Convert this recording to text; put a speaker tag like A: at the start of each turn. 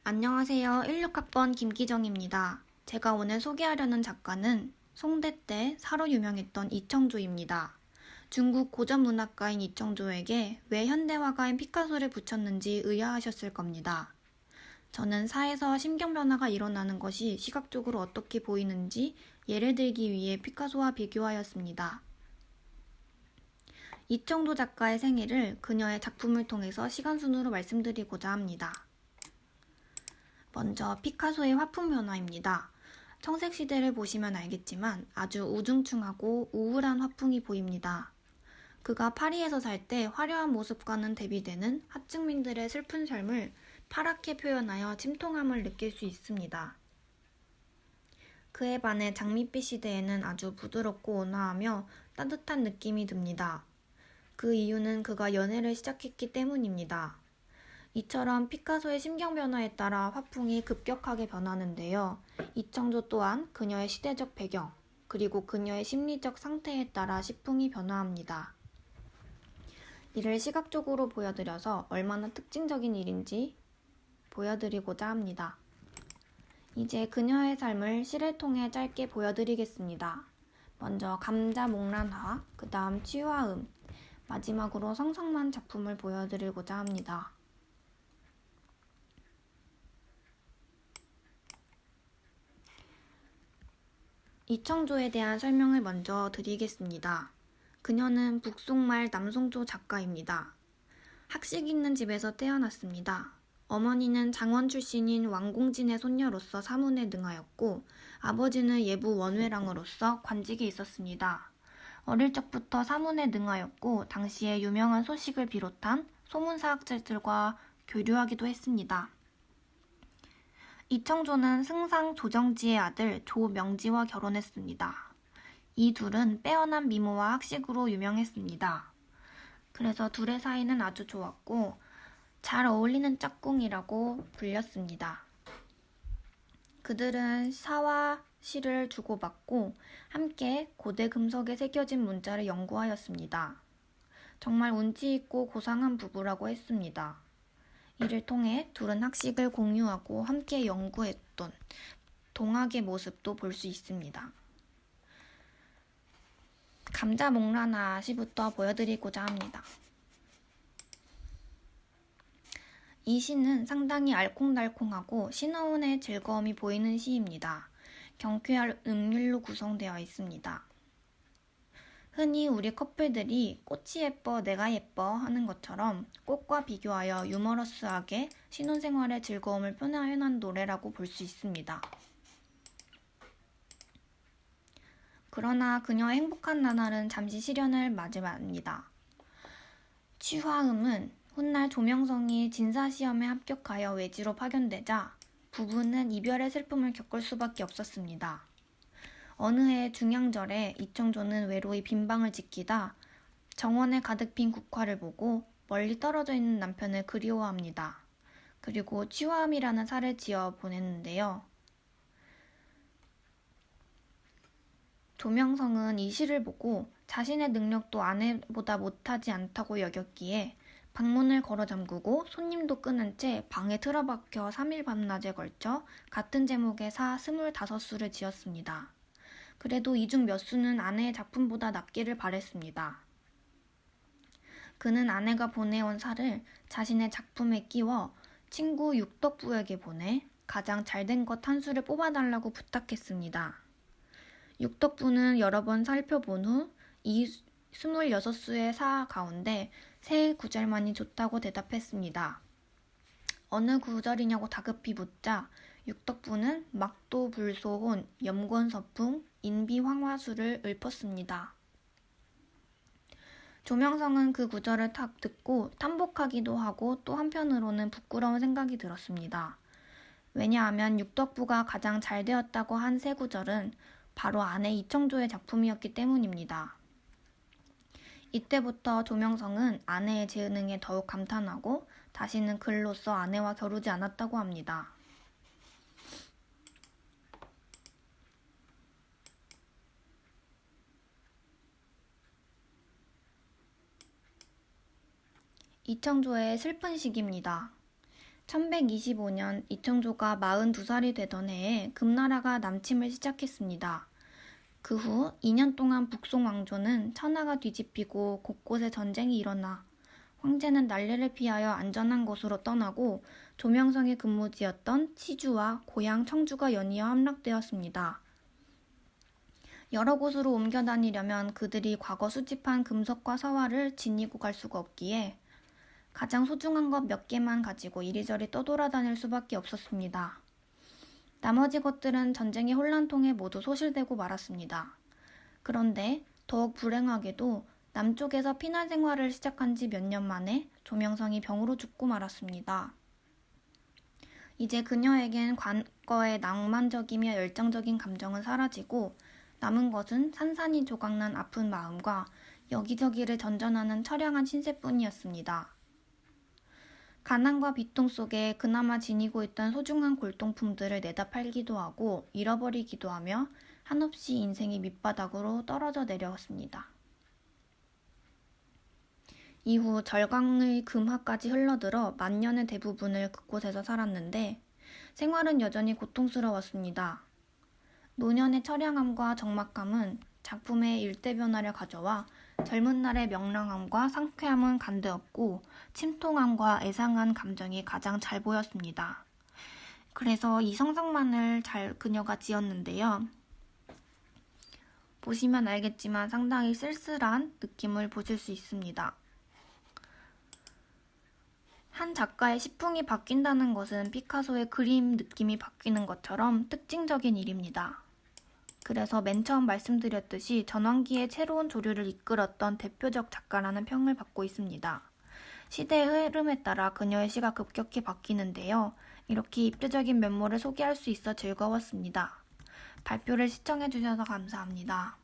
A: 안녕하세요. 16학번 김기정입니다. 제가 오늘 소개하려는 작가는 송대 때 사로 유명했던 이청조입니다. 중국 고전 문학가인 이청조에게 왜 현대화가인 피카소를 붙였는지 의아하셨을 겁니다. 저는 사에서 심경 변화가 일어나는 것이 시각적으로 어떻게 보이는지 예를 들기 위해 피카소와 비교하였습니다. 이청조 작가의 생애를 그녀의 작품을 통해서 시간순으로 말씀드리고자 합니다. 먼저 피카소의 화풍 변화입니다. 청색시대를 보시면 알겠지만 아주 우중충하고 우울한 화풍이 보입니다. 그가 파리에서 살 때 화려한 모습과는 대비되는 하층민들의 슬픈 삶을 파랗게 표현하여 침통함을 느낄 수 있습니다. 그에 반해 장밋빛 시대에는 아주 부드럽고 온화하며 따뜻한 느낌이 듭니다. 그 이유는 그가 연애를 시작했기 때문입니다. 이처럼 피카소의 심경 변화에 따라 화풍이 급격하게 변하는데요. 이청조 또한 그녀의 시대적 배경, 그리고 그녀의 심리적 상태에 따라 시풍이 변화합니다. 이를 시각적으로 보여드려서 얼마나 특징적인 일인지 보여드리고자 합니다. 이제 그녀의 삶을 시를 통해 짧게 보여드리겠습니다. 먼저 감자 목란화, 그 다음 치화음, 마지막으로 성상만 작품을 보여드리고자 합니다. 이청조에 대한 설명을 먼저 드리겠습니다. 그녀는 북송말 남송조 작가입니다. 학식 있는 집에서 태어났습니다. 어머니는 장원 출신인 왕공진의 손녀로서 사문에 능하였고 아버지는 예부 원외랑으로서 관직이 있었습니다. 어릴 적부터 사문에 능하였고 당시에 유명한 소식을 비롯한 소문사학자들과 교류하기도 했습니다. 이청조는 승상 조정지의 아들 조명지와 결혼했습니다. 이 둘은 빼어난 미모와 학식으로 유명했습니다. 그래서 둘의 사이는 아주 좋았고 잘 어울리는 짝꿍이라고 불렸습니다. 그들은 사와 시를 주고받고 함께 고대 금석에 새겨진 문자를 연구하였습니다. 정말 운치 있고 고상한 부부라고 했습니다. 이를 통해 둘은 학식을 공유하고 함께 연구했던 동학의 모습도 볼 수 있습니다. 감자 목란화 시부터 보여드리고자 합니다. 이 시는 상당히 알콩달콩하고 신어운의 즐거움이 보이는 시입니다. 경쾌한 음률로 구성되어 있습니다. 흔히 우리 커플들이 꽃이 예뻐 내가 예뻐 하는 것처럼 꽃과 비교하여 유머러스하게 신혼생활의 즐거움을 표현한 노래라고 볼 수 있습니다. 그러나 그녀의 행복한 나날은 잠시 시련을 맞이합니다. 취화음은 훗날 조명성이 진사시험에 합격하여 외지로 파견되자 부부는 이별의 슬픔을 겪을 수밖에 없었습니다. 어느 해 중양절에 이청조는 외로이 빈방을 지키다 정원에 가득 빈 국화를 보고 멀리 떨어져 있는 남편을 그리워합니다. 그리고 취화음이라는 살을 지어 보냈는데요. 조명성은 이 시를 보고 자신의 능력도 아내보다 못하지 않다고 여겼기에 방문을 걸어 잠그고 손님도 끊은 채 방에 틀어박혀 3일 밤낮에 걸쳐 같은 제목의 사 25수를 지었습니다. 그래도 이 중 몇 수는 아내의 작품보다 낫기를 바랬습니다. 그는 아내가 보내온 사를 자신의 작품에 끼워 친구 육덕부에게 보내 가장 잘된 것 한 수를 뽑아달라고 부탁했습니다. 육덕부는 여러 번 살펴본 후 이 26수의 사 가운데 세 구절만이 좋다고 대답했습니다. 어느 구절이냐고 다급히 묻자 육덕부는 막도불소혼, 염권서풍, 인비황화수를 읊었습니다. 조명성은 그 구절을 탁 듣고 탐복하기도 하고 또 한편으로는 부끄러운 생각이 들었습니다. 왜냐하면 육덕부가 가장 잘 되었다고 한 세 구절은 바로 아내 이청조의 작품이었기 때문입니다. 이때부터 조명성은 아내의 재능에 더욱 감탄하고 다시는 글로써 아내와 겨루지 않았다고 합니다. 이청조의 슬픈 시기입니다. 1125년 이청조가 42살이 되던 해에 금나라가 남침을 시작했습니다. 그 후 2년 동안 북송 왕조는 천하가 뒤집히고 곳곳에 전쟁이 일어나 황제는 난리를 피하여 안전한 곳으로 떠나고 조명성의 근무지였던 치주와 고향 청주가 연이어 함락되었습니다. 여러 곳으로 옮겨 다니려면 그들이 과거 수집한 금속과 서화를 지니고 갈 수가 없기에 가장 소중한 것 몇 개만 가지고 이리저리 떠돌아다닐 수밖에 없었습니다. 나머지 것들은 전쟁의 혼란통에 모두 소실되고 말았습니다. 그런데 더욱 불행하게도 남쪽에서 피난 생활을 시작한 지 몇 년 만에 조명성이 병으로 죽고 말았습니다. 이제 그녀에겐 과거의 낭만적이며 열정적인 감정은 사라지고 남은 것은 산산이 조각난 아픈 마음과 여기저기를 전전하는 처량한 신세뿐이었습니다. 가난과 비통 속에 그나마 지니고 있던 소중한 골동품들을 내다 팔기도 하고 잃어버리기도 하며 한없이 인생이 밑바닥으로 떨어져 내려왔습니다. 이후 절강의 금화까지 흘러들어 만년의 대부분을 그곳에서 살았는데 생활은 여전히 고통스러웠습니다. 노년의 처량함과 적막함은 작품의 일대 변화를 가져와 젊은 날의 명랑함과 상쾌함은 간데없고 침통함과 애상한 감정이 가장 잘 보였습니다. 그래서 이 성상만을 그녀가 지었는데요. 보시면 알겠지만 상당히 쓸쓸한 느낌을 보실 수 있습니다. 한 작가의 시풍이 바뀐다는 것은 피카소의 그림 느낌이 바뀌는 것처럼 특징적인 일입니다. 그래서 맨 처음 말씀드렸듯이 전환기의 새로운 조류를 이끌었던 대표적 작가라는 평을 받고 있습니다. 시대의 흐름에 따라 그녀의 시가 급격히 바뀌는데요. 이렇게 입체적인 면모를 소개할 수 있어 즐거웠습니다. 발표를 시청해주셔서 감사합니다.